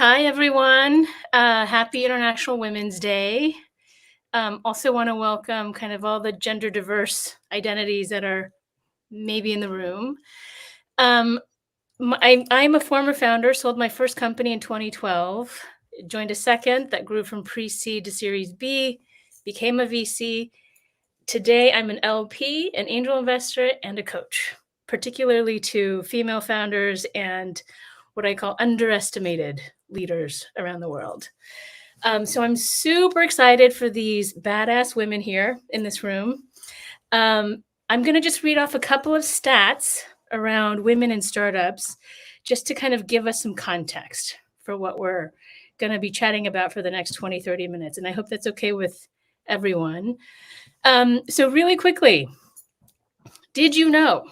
Hi, everyone. Happy International Women's Day. Also want to welcome kind of all the gender diverse identities that are maybe in the room. I'm a former founder, sold my first company in 2012, joined a second that grew from pre-seed to Series B, became a VC. Today, I'm an LP, an angel investor, and a coach, particularly to female founders and what I call underestimated leaders around the world. So I'm super excited for these badass women here in this room. I'm going to just read off a couple of stats around women in startups, just to kind of give us some context for what we're going to be chatting about for the next 20, 30 minutes. And I hope that's okay with everyone. So really quickly, did you know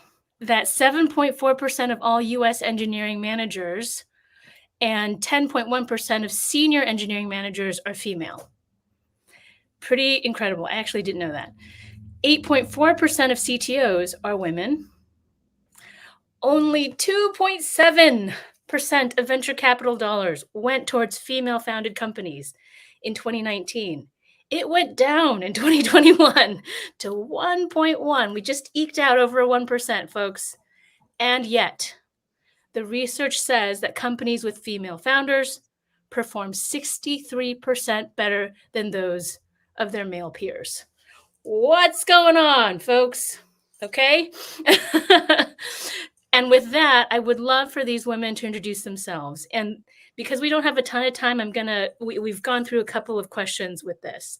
that 7.4% of all US engineering managers and 10.1% of senior engineering managers are female? Pretty incredible. I actually didn't know that. 8.4% of CTOs are women. Only 2.7% of venture capital dollars went towards female-founded companies in 2019. It went down in 2021 to 1.1. We just eked out over 1%, folks. And yet, the research says that companies with female founders perform 63% better than those of their male peers. What's going on, folks? Okay. And with that, I would love for these women to introduce themselves. And because we don't have a ton of time, we've gone through a couple of questions with this.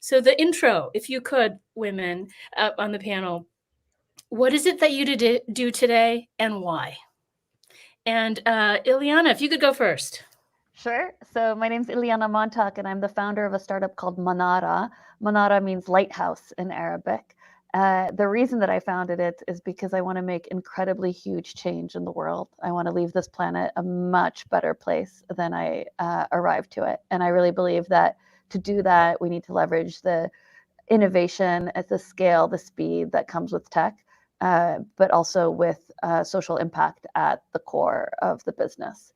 So the intro, if you could, women on the panel, what is it that you do today and why? And Ileana, if you could go first. Sure. So my name's Ileana Montauk, and I'm the founder of a startup called Manara. Manara means lighthouse in Arabic. The reason that I founded it is because I want to make incredibly huge change in the world. I want to leave this planet a much better place than I arrived to it. And I really believe that to do that, we need to leverage the innovation at the scale, the speed that comes with tech, but also with social impact at the core of the business.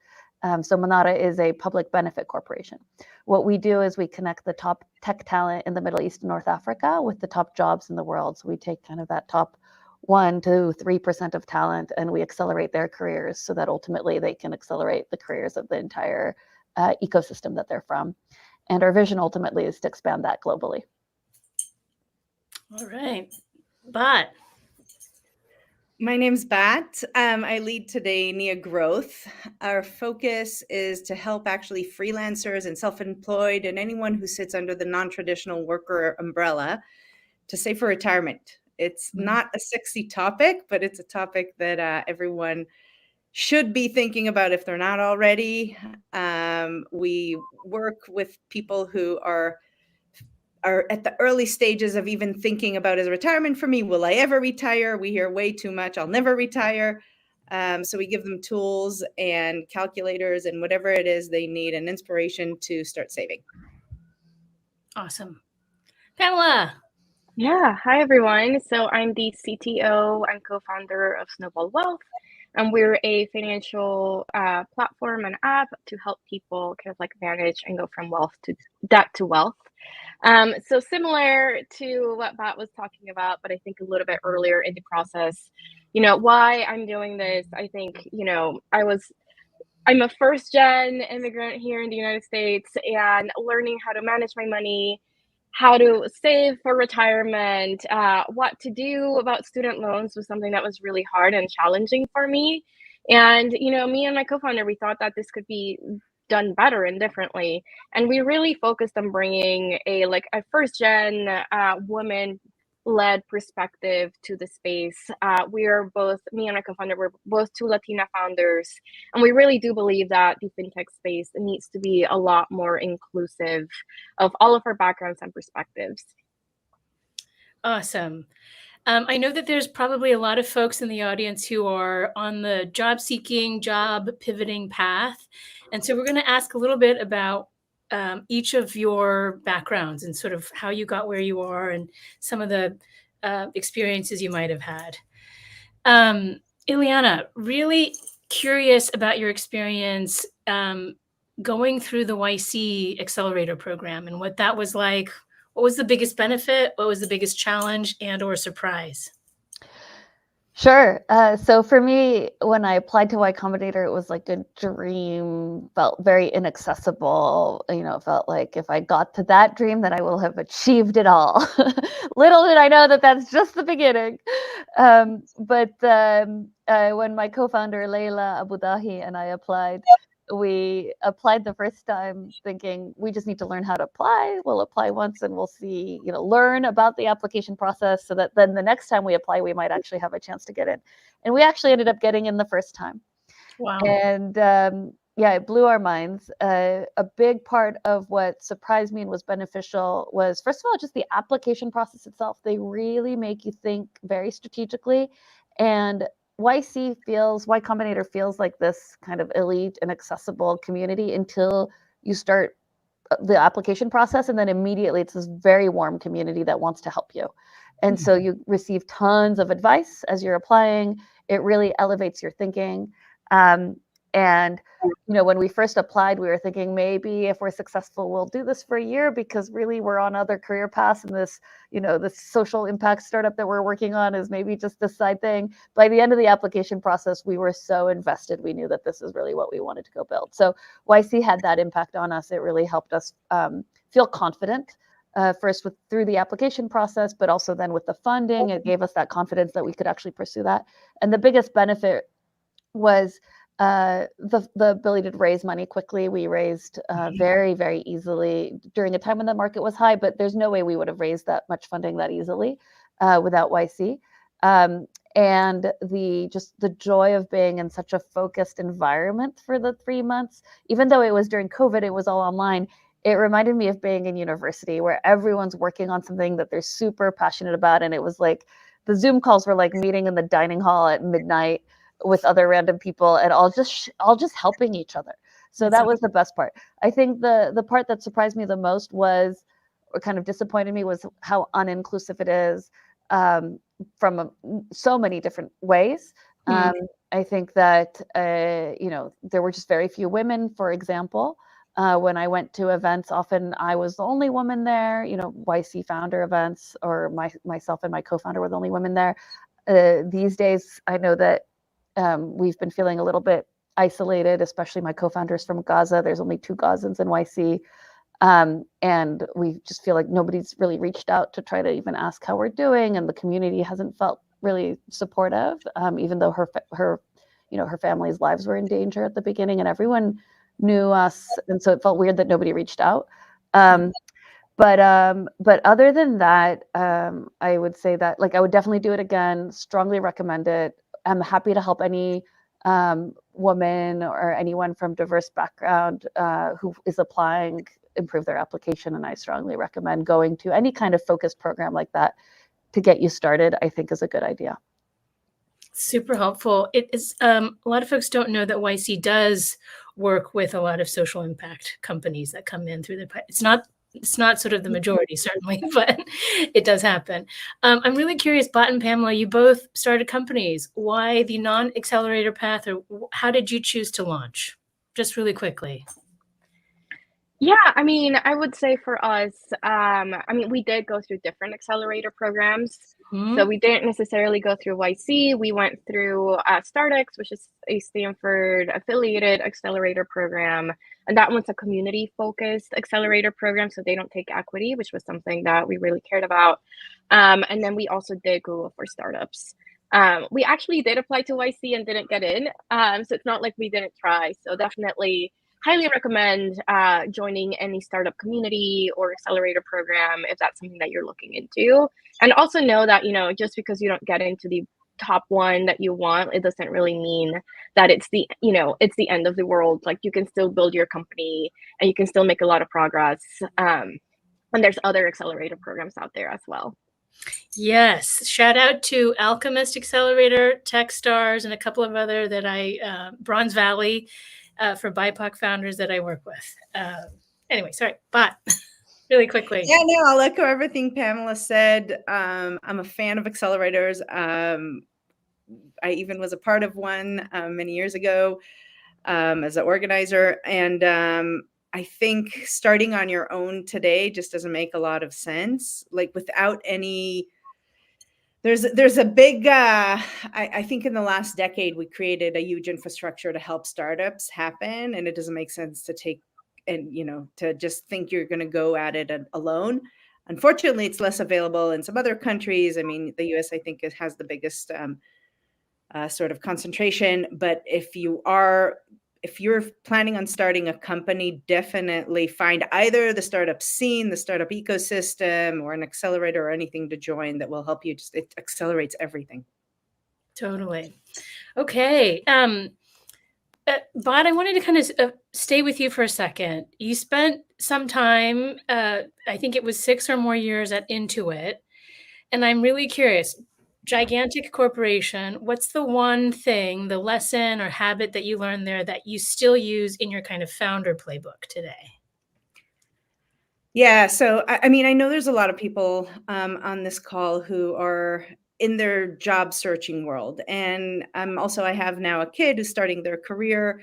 So Manara is a public benefit corporation. What we do is we connect the top tech talent in the Middle East and North Africa with the top jobs in the world. So we take kind of that top 1 to 3% of talent and we accelerate their careers so that ultimately they can accelerate the careers of the entire ecosystem that they're from. And our vision ultimately is to expand that globally. All right. Bat. My name's Bat. I lead today Nia Growth. Our focus is to help actually freelancers and self-employed and anyone who sits under the non-traditional worker umbrella to save for retirement. It's not a sexy topic, but it's a topic that everyone should be thinking about if they're not already. We work with people who are at the early stages of even thinking about, is retirement for me? Will I ever retire? We hear way too much, I'll never retire. So we give them tools and calculators and whatever it is they need and inspiration to start saving. Awesome. Pamela. Yeah. Hi, everyone. So I'm the CTO and co-founder of Snowball Wealth. And we're a financial platform and app to help people kind of like manage and go from wealth to debt to wealth. So similar to what Bat was talking about, but I think a little bit earlier in the process, why I'm doing this, I think, I'm a first gen immigrant here in the United States and learning how to manage my money, how to save for retirement, what to do about student loans was something that was really hard and challenging for me. And, me and my co-founder, we thought that this could be done better and differently. And we really focused on bringing a first gen woman led perspective to the space. We are both, me and my co-founder, we're both 2 Latina founders. And we really do believe that the fintech space needs to be a lot more inclusive of all of our backgrounds and perspectives. Awesome. I know that there's probably a lot of folks in the audience who are on the job seeking, job pivoting path. And so we're going to ask a little bit about each of your backgrounds and sort of how you got where you are and some of the experiences you might have had. Ileana, really curious about your experience going through the YC Accelerator program and what that was like. What was the biggest benefit? What was the biggest challenge and or surprise? Sure. So for me, when I applied to Y Combinator, it was like a dream, felt very inaccessible. It felt like if I got to that dream, then I will have achieved it all. Little did I know that that's just the beginning. But when my co-founder, Leila Abu Dahi, and I applied, we applied the first time thinking we just need to learn how to apply. We'll apply once and we'll see, learn about the application process so that then the next time we apply, we might actually have a chance to get in. And we actually ended up getting in the first time. Wow. And yeah, it blew our minds. A big part of what surprised me and was beneficial was, first of all, just the application process itself. They really make you think very strategically. And Y Combinator feels like this kind of elite and accessible community until you start the application process. And then immediately it's this very warm community that wants to help you. And so you receive tons of advice as you're applying. It really elevates your thinking. And, when we first applied, we were thinking maybe if we're successful, we'll do this for a year because really we're on other career paths and this, this social impact startup that we're working on is maybe just this side thing. By the end of the application process, we were so invested. We knew that this is really what we wanted to go build. So YC had that impact on us. It really helped us feel confident. First through the application process, but also then with the funding, it gave us that confidence that we could actually pursue that. And the biggest benefit was the ability to raise money quickly. We raised very, very easily during a time when the market was high, but there's no way we would have raised that much funding that easily without YC. And the joy of being in such a focused environment for the 3 months, even though it was during COVID, it was all online. It reminded me of being in university where everyone's working on something that they're super passionate about. And it was like the Zoom calls were like meeting in the dining hall at midnight with other random people and all just helping each other. So that was the best part. I think the part that surprised me the most was, or kind of disappointed me, was how uninclusive it is from so many different ways. I think that, there were just very few women, for example. When I went to events, often I was the only woman there, YC founder events, or myself and my co-founder were the only women there. These days, I know that we've been feeling a little bit isolated, especially my co-founders from Gaza. There's only 2 Gazans in YC. And we just feel like nobody's really reached out to try to even ask how we're doing. And the community hasn't felt really supportive, even though her family's lives were in danger at the beginning and everyone knew us. And so it felt weird that nobody reached out. But other than that, I would say that I would definitely do it again, strongly recommend it. I'm happy to help any woman or anyone from diverse background who is applying improve their application. And I strongly recommend going to any kind of focused program like that to get you started, I think is a good idea. Super helpful. It is a lot of folks don't know that YC does work with a lot of social impact companies that come in through the pipe. It's not sort of the majority, certainly, but it does happen. I'm really curious, Bot and Pamela, you both started companies. Why the non-accelerator path, or how did you choose to launch? Just really quickly. Yeah, I would say for us, we did go through different accelerator programs. So we didn't necessarily go through YC. We went through StartX, which is a Stanford affiliated accelerator program. And that one's a community focused accelerator program. So they don't take equity, which was something that we really cared about. And then we also did Google for Startups. We actually did apply to YC and didn't get in. So it's not like we didn't try. So definitely highly recommend joining any startup community or accelerator program if that's something that you're looking into. And also know that, just because you don't get into the top one that you want, it doesn't really mean that it's the end of the world. Like, you can still build your company and you can still make a lot of progress. And there's other accelerator programs out there as well. Yes. Shout out to Alchemist Accelerator, Techstars, and a couple of other that Bronze Valley for BIPOC founders that I work with. Anyway, sorry, Bot. Really quickly. Yeah, no, I'll echo everything Pamela said. I'm a fan of accelerators. I even was a part of one many years ago. as an organizer. And I think starting on your own today just doesn't make a lot of sense. Like without any, there's a big, I think in the last decade, we created a huge infrastructure to help startups happen. And it doesn't make sense to take and, to just think you're going to go at it alone. Unfortunately, it's less available in some other countries. I mean, the US, I think, has the biggest sort of concentration. But if you're planning on starting a company, definitely find either the startup scene, the startup ecosystem, or an accelerator or anything to join that will help you. It accelerates everything. Totally. Okay. Bot, I wanted to kind of stay with you for a second. You spent some time, I think it was 6 or more years at Intuit. And I'm really curious, gigantic corporation, what's the one thing, the lesson or habit that you learned there that you still use in your kind of founder playbook today? Yeah. So, I mean, I know there's a lot of people on this call who are in their job searching world. And I have now a kid who's starting their career.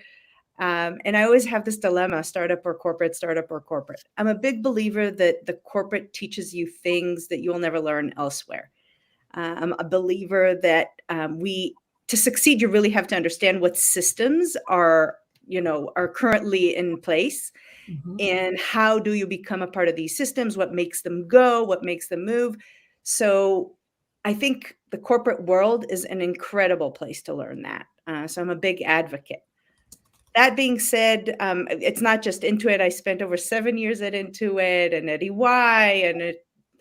And I always have this dilemma, startup or corporate, startup or corporate. I'm a big believer that the corporate teaches you things that you'll never learn elsewhere. I'm a believer that to succeed, you really have to understand what systems are currently in place. Mm-hmm. And how do you become a part of these systems? What makes them go? What makes them move? So I think the corporate world is an incredible place to learn that. So I'm a big advocate. That being said, it's not just Intuit. I spent over 7 years at Intuit and at EY and at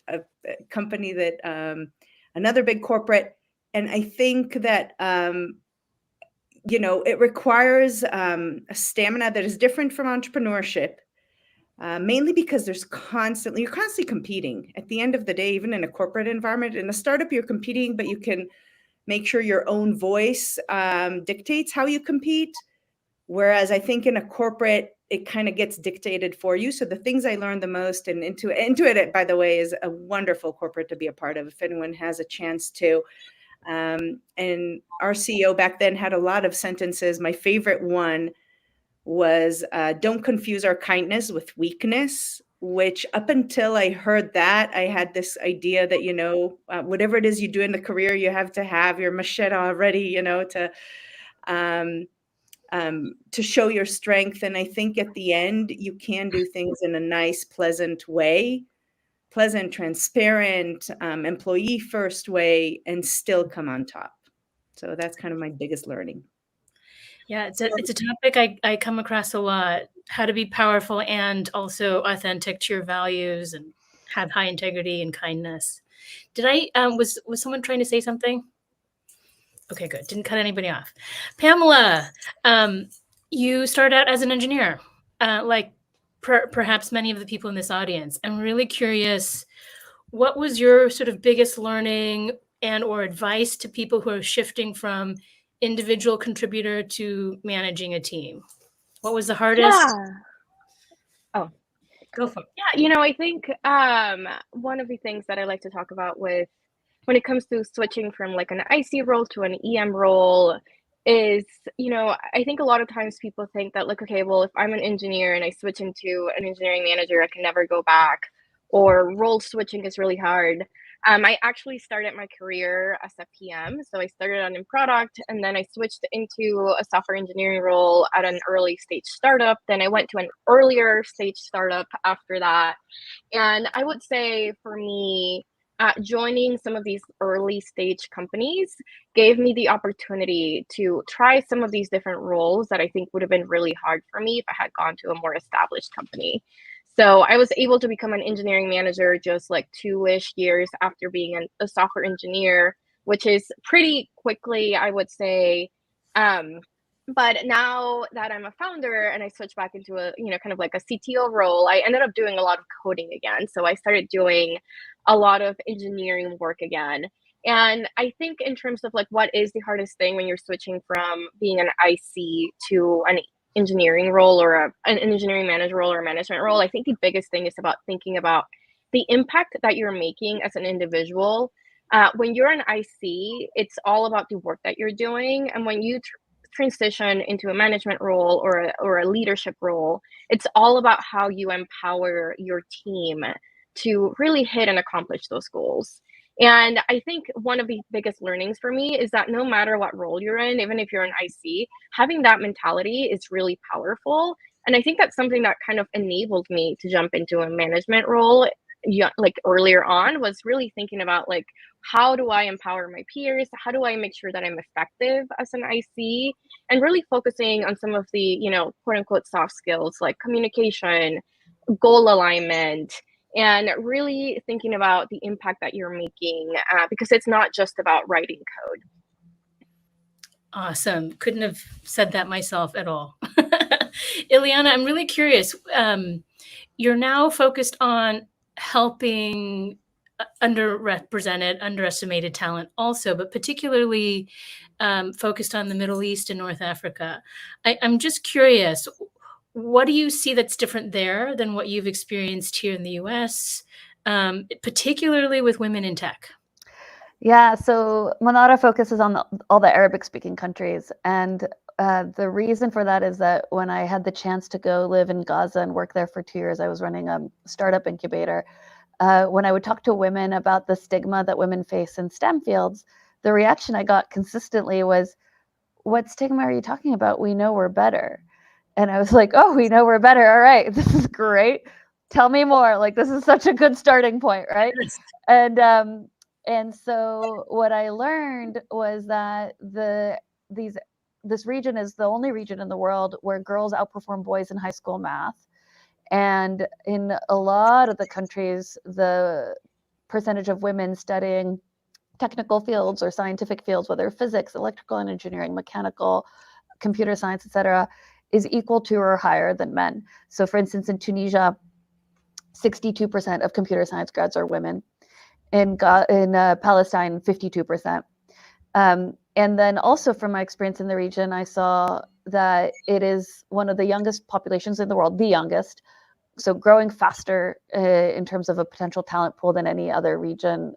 a company that another big corporate. And I think that it requires a stamina that is different from entrepreneurship. Mainly because you're constantly competing. At the end of the day, even in a corporate environment, in a startup, you're competing, but you can make sure your own voice dictates how you compete. Whereas I think in a corporate, it kind of gets dictated for you. So the things I learned the most, and Intuit, by the way, is a wonderful corporate to be a part of if anyone has a chance to. And our CEO back then had a lot of sentences. My favorite one was don't confuse our kindness with weakness, which up until I heard that, I had this idea that, whatever it is you do in the career, you have to have your machete ready, to show your strength. And I think at the end, you can do things in a nice, pleasant way, pleasant, transparent, employee first way, and still come on top. So that's kind of my biggest learning. Yeah, it's a topic I come across a lot, how to be powerful and also authentic to your values and have high integrity and kindness. Did was someone trying to say something? Okay, good. Didn't cut anybody off. Pamela, you started out as an engineer, like perhaps many of the people in this audience. I'm really curious, what was your sort of biggest learning and or advice to people who are shifting from individual contributor to managing a team? What was the hardest? Yeah. Oh, go for it. Yeah, I think one of the things that I like to talk about when it comes to switching from like an IC role to an EM role is, I think a lot of times people think that like, okay, well, if I'm an engineer and I switch into an engineering manager, I can never go back, or role switching is really hard. I actually started my career as a PM. So I started on in product, and then I switched into a software engineering role at an early stage startup. Then I went to an earlier stage startup after that. And I would say for me, joining some of these early stage companies gave me the opportunity to try some of these different roles that I think would have been really hard for me if I had gone to a more established company. So I was able to become an engineering manager just like 2-ish years after being a software engineer, which is pretty quickly, I would say. But now that I'm a founder and I switched back into a, kind of like a CTO role, I ended up doing a lot of coding again. So I started doing a lot of engineering work again. And I think in terms of like, what is the hardest thing when you're switching from being an IC to an engineering role or an engineering manager role or a management role, I think the biggest thing is about thinking about the impact that you're making as an individual. When you're an IC, it's all about the work that you're doing. And when you transition into a management role or a leadership role, it's all about how you empower your team to really hit and accomplish those goals. And I think one of the biggest learnings for me is that no matter what role you're in, even if you're an IC, having that mentality is really powerful. And I think that's something that kind of enabled me to jump into a management role, like earlier on, was really thinking about like, how do I empower my peers? How do I make sure that I'm effective as an IC? And really focusing on some of the, quote unquote soft skills like communication, goal alignment, and really thinking about the impact that you're making, because it's not just about writing code. Awesome. Couldn't have said that myself at all. Ileana, I'm really curious. You're now focused on helping underrepresented, underestimated talent also, but particularly focused on the Middle East and North Africa. I'm just curious, what do you see that's different there than what you've experienced here in the US, particularly with women in tech? Yeah, so Manara focuses on all the Arabic-speaking countries, and the reason for that is that when I had the chance to go live in Gaza and work there for 2 years, I was running a startup incubator. When I would talk to women about the stigma that women face in STEM fields, the reaction I got consistently was, "What stigma are you talking about? We know we're better." And I was like, "Oh, we know we're better. All right, this is great. Tell me more. Like, this is such a good starting point, right?" And so what I learned was that this region is the only region in the world where girls outperform boys in high school math. And in a lot of the countries, the percentage of women studying technical fields or scientific fields, whether physics, electrical and engineering, mechanical, computer science, etc., is equal to or higher than men. So for instance, in Tunisia, 62% of computer science grads are women. In Palestine, 52%. And then also from my experience in the region, I saw that it is one of the youngest populations in the world, the youngest, so growing faster in terms of a potential talent pool than any other region.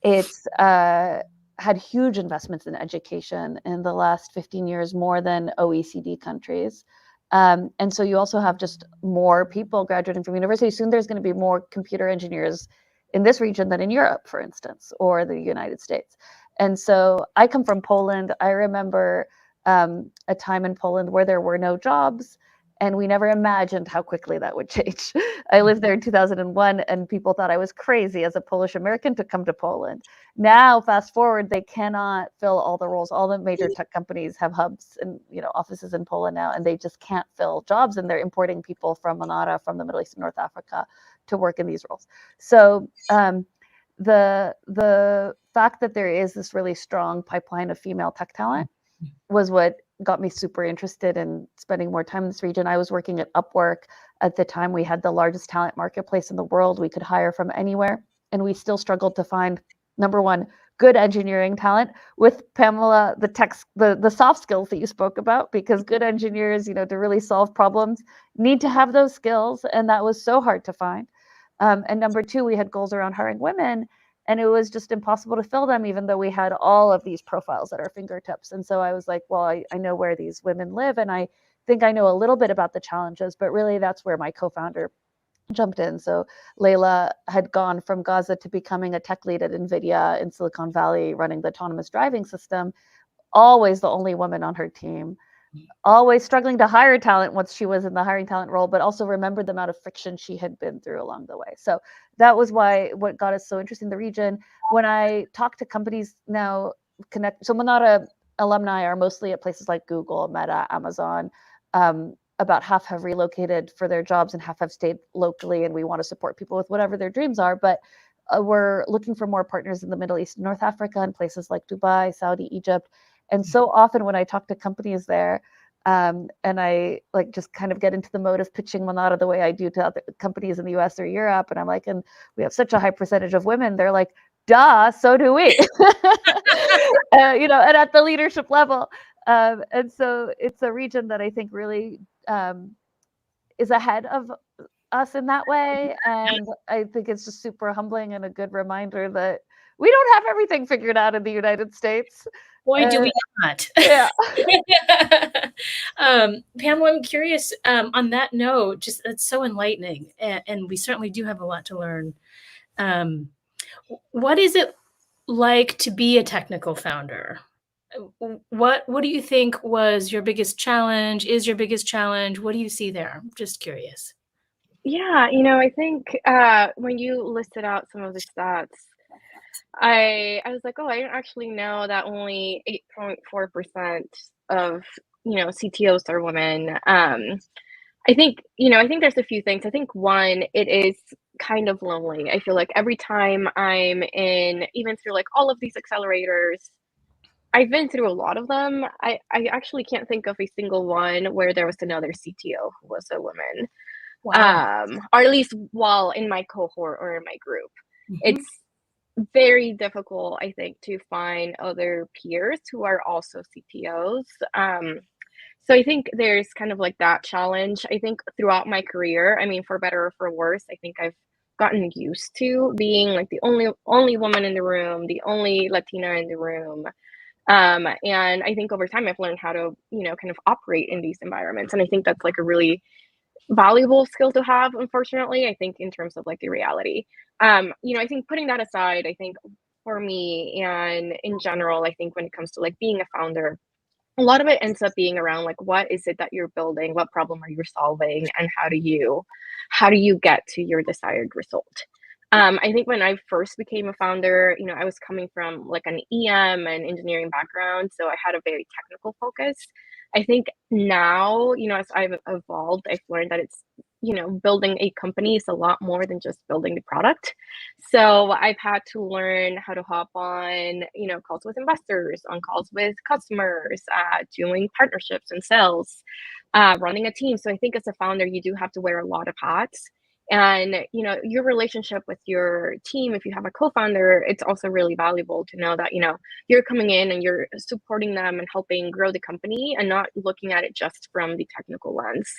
It's had huge investments in education in the last 15 years, more than OECD countries. And so you also have just more people graduating from university. Soon there's going to be more computer engineers in this region than in Europe, for instance, or the United States. And so I come from Poland. I remember a time in Poland where there were no jobs, and we never imagined how quickly that would change. I lived there in 2001, and people thought I was crazy as a Polish American to come to Poland. Now, fast forward, they cannot fill all the roles. All the major tech companies have hubs and offices in Poland now, and they just can't fill jobs, and they're importing people from Manara, from the Middle East and North Africa, to work in these roles. So the fact that there is this really strong pipeline of female tech talent was what got me super interested in spending more time in this region. I was working at Upwork at the time. We had the largest talent marketplace in the world. We could hire from anywhere, and we still struggled to find, number one, good engineering talent. With Pamela, the soft skills that you spoke about, because good engineers, to really solve problems, need to have those skills, and that was so hard to find. And number two, we had goals around hiring women, and it was just impossible to fill them, even though we had all of these profiles at our fingertips. And so I was like, well, I know where these women live, and I think I know a little bit about the challenges, but really that's where my co-founder jumped in. So Layla had gone from Gaza to becoming a tech lead at NVIDIA in Silicon Valley, running the autonomous driving system, always the only woman on her team, always struggling to hire talent once she was in the hiring talent role, but also remembered the amount of friction she had been through along the way. So that was what got us so interested in the region. When I talk to companies now, so Manara alumni are mostly at places like Google, Meta, Amazon. About half have relocated for their jobs and half have stayed locally, and we want to support people with whatever their dreams are. But we're looking for more partners in the Middle East, North Africa, and places like Dubai, Saudi, Egypt. And so often when I talk to companies there, and I just kind of get into the mode of pitching Manara the way I do to other companies in the US or Europe, and I'm like, and we have such a high percentage of women, they're like, duh, so do we. And at the leadership level. And so it's a region that I think really is ahead of us in that way. And I think it's just super humbling and a good reminder that We don't have everything figured out in the United States. Boy, do we not. Yeah. Pamela, I'm curious, on that note, just that's so enlightening, and we certainly do have a lot to learn. What is it like to be a technical founder? What do you think was your biggest challenge, is your biggest challenge? What do you see there? I'm just curious. Yeah, I think when you listed out some of the stats, I was like, oh, I didn't actually know that only 8.4% of CTOs are women. I think there's a few things. I think one, it is kind of lonely. I feel like every time I'm in, even through like all of these accelerators, I've been through a lot of them. I actually can't think of a single one where there was another CTO who was a woman. Wow. Or at least while in my cohort or in my group. Mhm. It's very difficult, I think, to find other peers who are also CTOs. So I think there's kind of like that challenge. I think throughout my career, I mean, for better or for worse, I think I've gotten used to being like the only woman in the room, the only Latina in the room. And I think over time I've learned how to, kind of operate in these environments. And I think that's like a really valuable skill to have, unfortunately, I think in terms of like the reality. I think putting that aside, I think for me and in general, I think when it comes to like being a founder, a lot of it ends up being around like what is it that you're building, what problem are you solving, and how do you get to your desired result. I think when I first became a founder, I was coming from like an EM and engineering background, so I had a very technical focus. I think now, as I've evolved, I've learned that it's, building a company is a lot more than just building the product. So I've had to learn how to hop on, calls with investors, on calls with customers, doing partnerships and sales, running a team. So I think as a founder, you do have to wear a lot of hats. And your relationship with your team, if you have a co-founder, it's also really valuable to know that you're coming in and you're supporting them and helping grow the company and not looking at it just from the technical lens.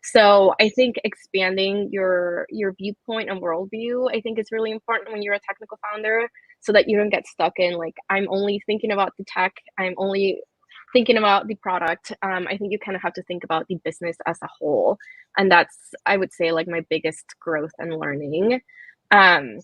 So I think expanding your viewpoint and worldview, I think is really important when you're a technical founder, so that you don't get stuck in like, I'm only thinking about the tech, I'm only thinking about the product. I think you kind of have to think about the business as a whole. And that's, I would say, like my biggest growth and learning. And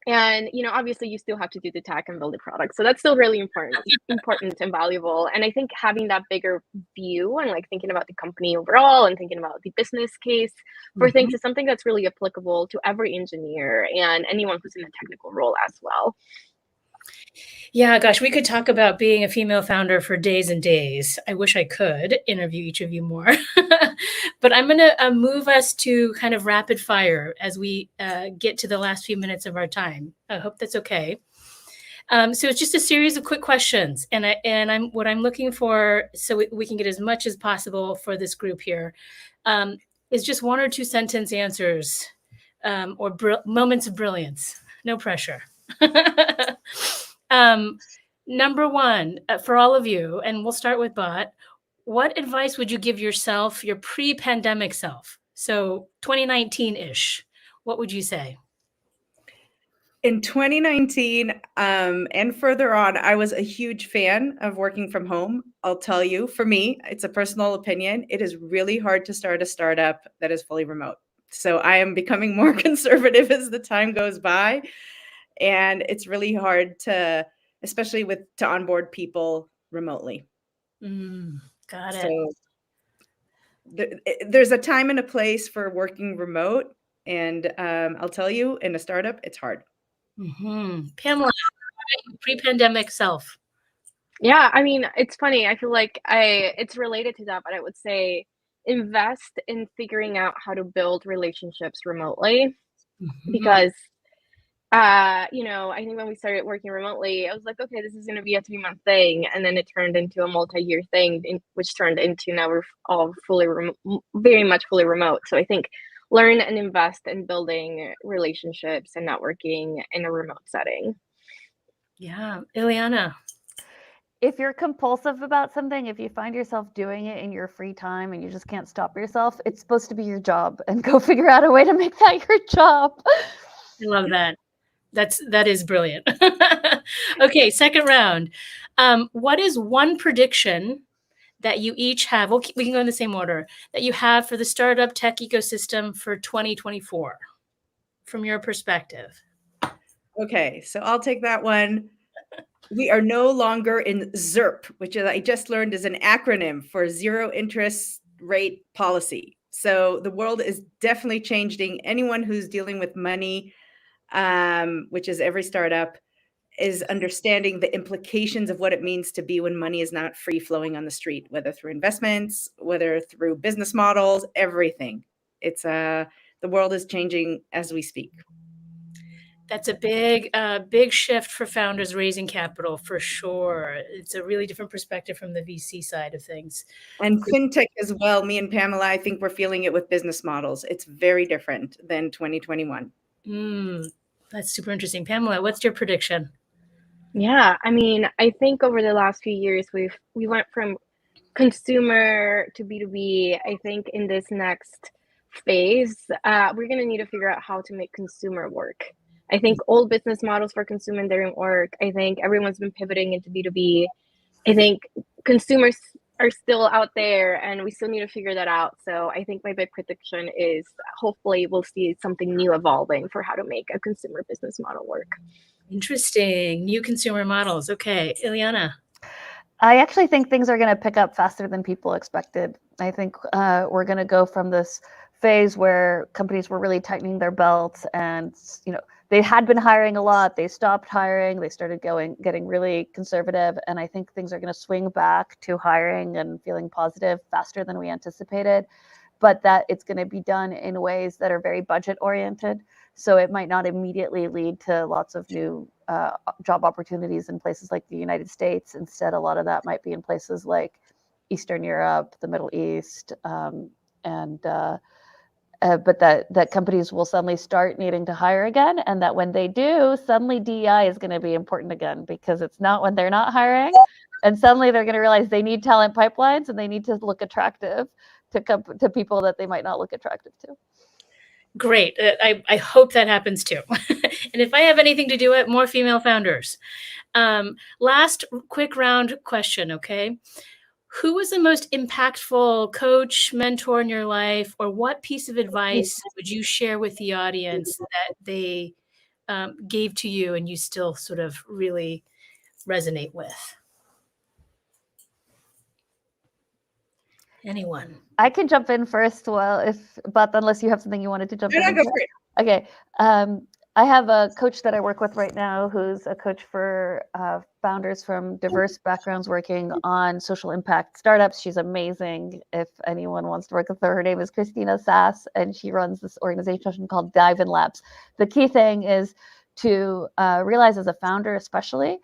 obviously you still have to do the tech and build the product. So that's still really important and valuable. And I think having that bigger view and like thinking about the company overall and thinking about the business case for things is something that's really applicable to every engineer and anyone who's in a technical role as well. Yeah, gosh, we could talk about being a female founder for days and days. I wish I could interview each of you more. But I'm going to move us to kind of rapid fire as we get to the last few minutes of our time. I hope that's okay. So it's just a series of quick questions, and what I'm looking for, so we can get as much as possible for this group here, is just 1 or 2 sentence answers, or moments of brilliance. No pressure. Number 1, for all of you, and we'll start with Bot, what advice would you give yourself, your pre-pandemic self? So 2019-ish, what would you say? In 2019 and further on, I was a huge fan of working from home. I'll tell you, for me, it's a personal opinion. It is really hard to start a startup that is fully remote. So I am becoming more conservative as the time goes by. And it's really hard to, especially to onboard people remotely. Got it. So there's a time and a place for working remote. And I'll tell you, in a startup, it's hard. Pamela, pre-pandemic self. Yeah, I mean, it's funny. I feel like it's related to that, but I would say invest in figuring out how to build relationships remotely. Because I think when we started working remotely, I was like, okay, this is going to be a 3-month thing. And then it turned into a multi-year thing, which turned into now we're all very much fully remote. So I think learn and invest in building relationships and networking in a remote setting. Yeah. Ileana. If you're compulsive about something, if you find yourself doing it in your free time and you just can't stop yourself, it's supposed to be your job, and go figure out a way to make that your job. I love that. That is brilliant. Okay, second round. What is one prediction that you each have? We can go in the same order that you have for the startup tech ecosystem for 2024, from your perspective. Okay, so I'll take that one. We are no longer in ZIRP, which I just learned is an acronym for zero interest rate policy. So the world is definitely changing. Anyone who's dealing with money, which is every startup, is understanding the implications of what it means to be when money is not free flowing on the street, whether through investments, whether through business models, everything. It's the world is changing as we speak. That's a big shift for founders raising capital, for sure. It's a really different perspective from the VC side of things. And fintech as well. Me and Pamela, I think we're feeling it with business models. It's very different than 2021. That's super interesting. Pamela, what's your prediction? Yeah, I mean, I think over the last few years, we went from consumer to B2B. I think in this next phase, we're going to need to figure out how to make consumer work. I think old business models for consumer didn't work. I think everyone's been pivoting into B2B. I think consumers are still out there and we still need to figure that out. So I think my big prediction is hopefully we'll see something new evolving for how to make a consumer business model work. Interesting. New consumer models. Okay. Ileana. I actually think things are going to pick up faster than people expected. I think we're going to go from this phase where companies were really tightening their belts and, they had been hiring a lot. They stopped hiring. They started getting really conservative. And I think things are going to swing back to hiring and feeling positive faster than we anticipated, but that it's going to be done in ways that are very budget oriented. So it might not immediately lead to lots of new job opportunities in places like the United States. Instead, a lot of that might be in places like Eastern Europe, the Middle East, but that companies will suddenly start needing to hire again, and that when they do, suddenly DEI is going to be important again, because it's not when they're not hiring, and suddenly they're going to realize they need talent pipelines and they need to look attractive to people that they might not look attractive to. Great. I hope that happens too. And if I have anything to do it, more female founders. Last quick round question, okay? Who was the most impactful coach, mentor in your life, or what piece of advice would you share with the audience that they gave to you and you still sort of really resonate with? Anyone? I can jump in first, but unless you have something you wanted to jump in. Go for it. Okay. I have a coach that I work with right now who's a coach for founders from diverse backgrounds working on social impact startups. She's amazing. If anyone wants to work with her name is Christina Sass, and she runs this organization called Dive In Labs. The key thing is to realize as a founder, especially,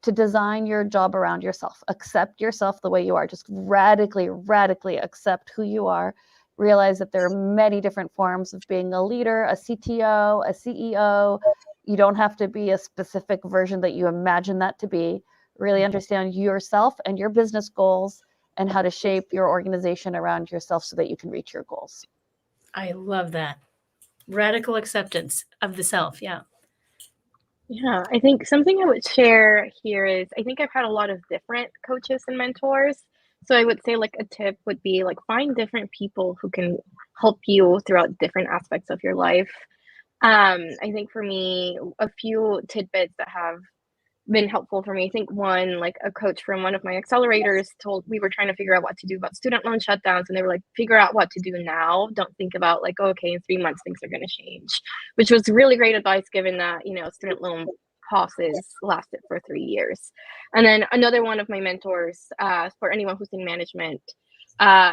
to design your job around yourself. Accept yourself the way you are. Just radically accept who you are. Realize that there are many different forms of being a leader, a CTO, a CEO. You don't have to be a specific version that you imagine that to be. Really understand yourself and your business goals and how to shape your organization around yourself so that you can reach your goals. I love that. Radical acceptance of the self. Yeah. Yeah, I think something I would share here is I think I've had a lot of different coaches and mentors. So I would say like a tip would be like find different people who can help you throughout different aspects of your life. I think for me, a few tidbits that have been helpful for me. I think one, like a coach from one of my accelerators we were trying to figure out what to do about student loan shutdowns. And they were like, figure out what to do now. Don't think about like, oh, okay, in 3 months, things are going to change, which was really great advice given that, student loan pauses lasted for 3 years. And then another one of my mentors, for anyone who's in management,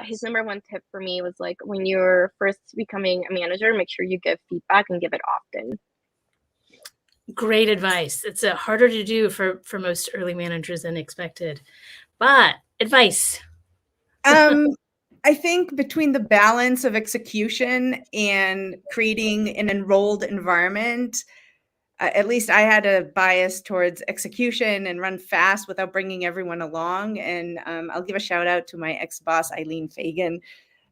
his number one tip for me was like, when you're first becoming a manager, make sure you give feedback and give it often. Great advice. It's harder to do for most early managers than expected, but advice. I think between the balance of execution and creating an enrolled environment, at least I had a bias towards execution and run fast without bringing everyone along. And I'll give a shout out to my ex-boss, Eileen Fagan,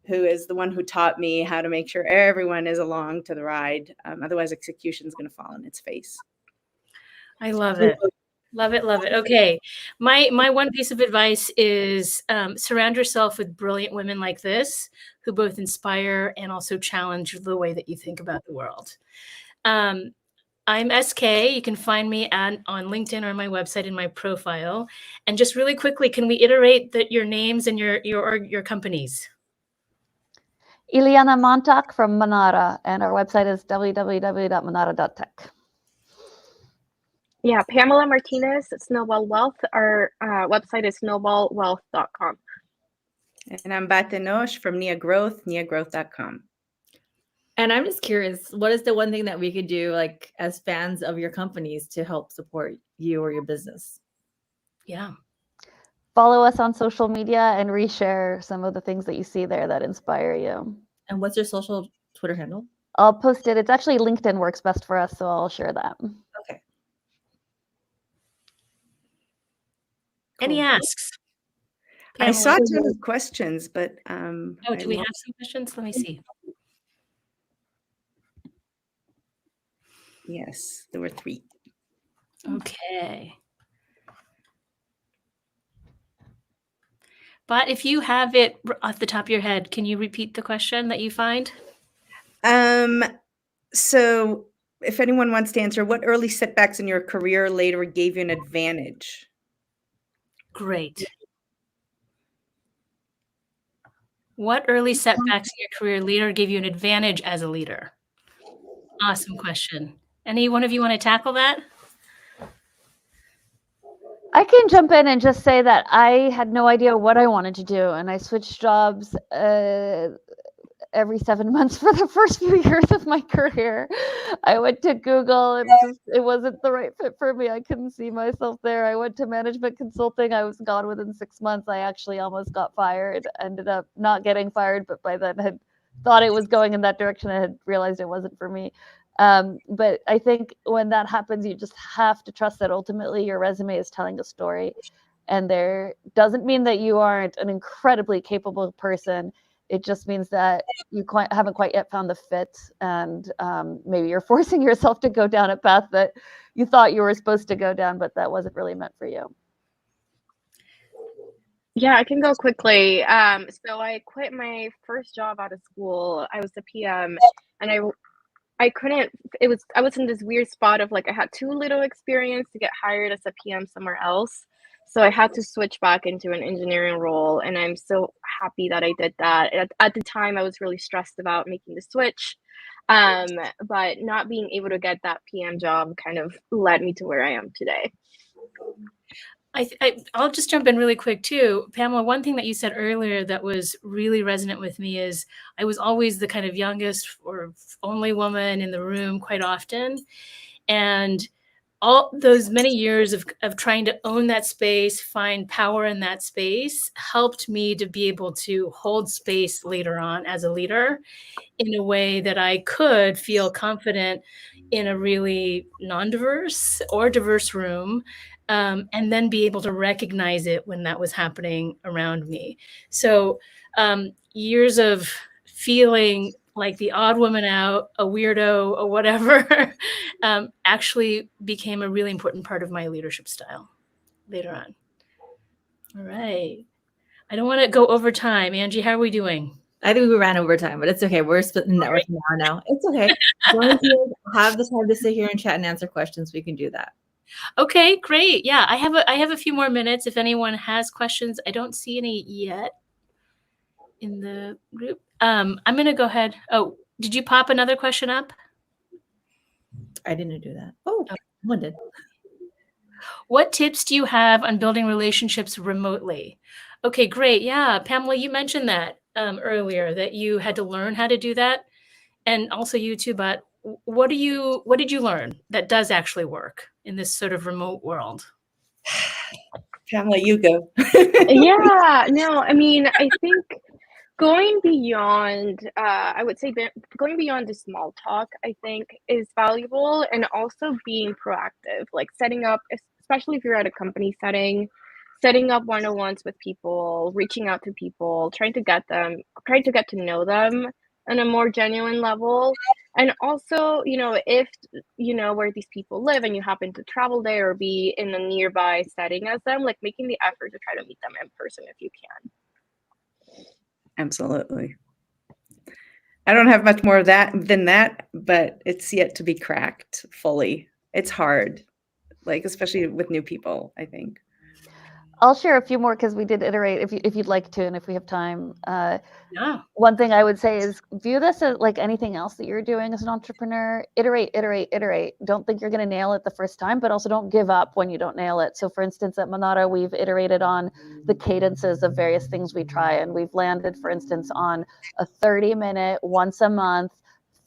who is the one who taught me how to make sure everyone is along to the ride. Otherwise, execution is going to fall on its face. I love it. Love it, love it. Okay. My one piece of advice is surround yourself with brilliant women like this who both inspire and also challenge the way that you think about the world. I'm SK. You can find me on LinkedIn or my website in my profile. And just really quickly, can we iterate that your names and your companies? Ileana Montauk from Manara, and our website is www.manara.tech. Yeah, Pamela Martinez, Snowball Wealth. Our website is snowballwealth.com. And I'm Batenosh from Nia Growth, niagrowth.com. And I'm just curious, what is the one thing that we could do, like as fans of your companies, to help support you or your business? Yeah. Follow us on social media and reshare some of the things that you see there that inspire you. And what's your social Twitter handle? I'll post it. It's actually LinkedIn works best for us, so I'll share that. Okay. Any asks? I saw Pamela? 2 questions, but Oh, do we have some questions? Let me see. Yes, there were 3. Okay. But if you have it off the top of your head, can you repeat the question that you find? So if anyone wants to answer, what early setbacks in your career later gave you an advantage? Great. What early setbacks in your career later gave you an advantage as a leader? Awesome question. Any one of you want to tackle that? I can jump in and just say that I had no idea what I wanted to do, and I switched jobs every 7 months for the first few years of my career. I went to Google. It wasn't the right fit for me. I couldn't see myself there. I went to management consulting. I was gone within 6 months. I actually almost got fired. Ended up not getting fired, but by then had thought it was going in that direction. I had realized it wasn't for me. But I think when that happens, you just have to trust that ultimately your resume is telling a story. And there doesn't mean that you aren't an incredibly capable person. It just means that you haven't quite yet found the fit, and maybe you're forcing yourself to go down a path that you thought you were supposed to go down, but that wasn't really meant for you. Yeah, I can go quickly. So I quit my first job out of school. I was a PM, and I couldn't. I was in this weird spot of like I had too little experience to get hired as a PM somewhere else. So I had to switch back into an engineering role, and I'm so happy that I did that. At the time, I was really stressed about making the switch, but not being able to get that PM job kind of led me to where I am today. I'll just jump in really quick too. Pamela, one thing that you said earlier that was really resonant with me is I was always the kind of youngest or only woman in the room quite often. And all those many years of trying to own that space, find power in that space, helped me to be able to hold space later on as a leader in a way that I could feel confident in a really non-diverse or diverse room, and then be able to recognize it when that was happening around me. So years of feeling like the odd woman out, a weirdo, or whatever, actually became a really important part of my leadership style later on. All right. I don't want to go over time. Angie, how are we doing? I think we ran over time, but it's okay. We're splitting networking now. It's okay. As long as you have the time to sit here and chat and answer questions, we can do that. Okay, great. Yeah, I have a few more minutes if anyone has questions. I don't see any yet in the group. I'm going to go ahead. Oh, did you pop another question up? I didn't do that. Oh, someone did. What tips do you have on building relationships remotely? Okay, great. Yeah, Pamela, you mentioned that earlier, that you had to learn how to do that. And also you too, but what did you learn that does actually work in this sort of remote world? Pamela, you go. Yeah, no, I mean, I think going beyond, I would say going beyond the small talk, I think is valuable, and also being proactive, like setting up, especially if you're at a company setting, setting up one-on-ones with people, reaching out to people, trying to get to know them on a more genuine level. And also, if you know where these people live and you happen to travel there or be in a nearby setting as them, like making the effort to try to meet them in person if you can. Absolutely. I don't have much more of that than that, but it's yet to be cracked fully. It's hard, like especially with new people, I think. I'll share a few more because we did iterate if you'd like to, and if we have time. Yeah. One thing I would say is view this as like anything else that you're doing as an entrepreneur. Iterate, iterate, iterate. Don't think you're going to nail it the first time, but also don't give up when you don't nail it. So for instance, at Manara, we've iterated on the cadences of various things we try. And we've landed, for instance, on a 30-minute, once a month,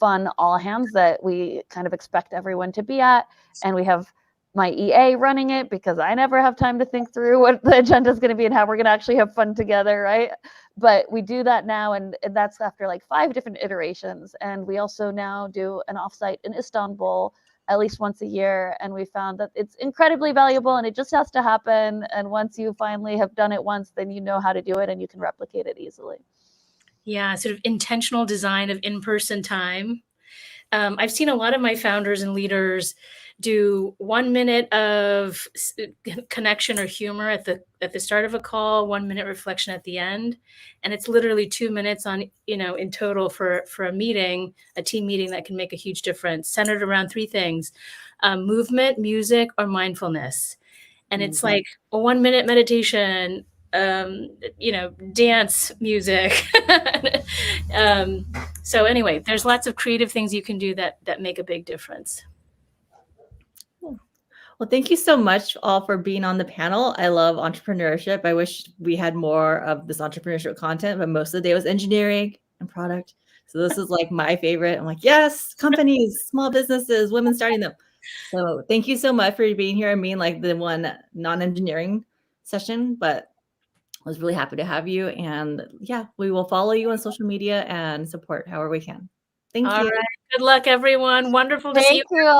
fun all hands that we kind of expect everyone to be at. And we have my EA running it because I never have time to think through what the agenda is going to be and how we're going to actually have fun together, right? But we do that now, and that's after like 5 different iterations. And we also now do an offsite in Istanbul at least once a year, and we found that it's incredibly valuable, and it just has to happen. And once you finally have done it once, then you know how to do it, and you can replicate it easily. Yeah, sort of intentional design of in-person time. I've seen a lot of my founders and leaders do 1 minute of connection or humor at the start of a call, 1 minute reflection at the end, and it's literally 2 minutes on in total for a meeting, a team meeting that can make a huge difference, centered around 3 things: movement, music, or mindfulness. And it's like a 1 minute meditation, dance music. So anyway, there's lots of creative things you can do that make a big difference. Well, thank you so much all for being on the panel. I love entrepreneurship. I wish we had more of this entrepreneurship content, but most of the day was engineering and product. So this is like my favorite. I'm like, yes, companies, small businesses, women starting them. So thank you so much for being here. I mean, like the one non-engineering session, but I was really happy to have you. And yeah, we will follow you on social media and support however we can. Thank you. All right. Good luck, everyone. Wonderful to see you. Thank you.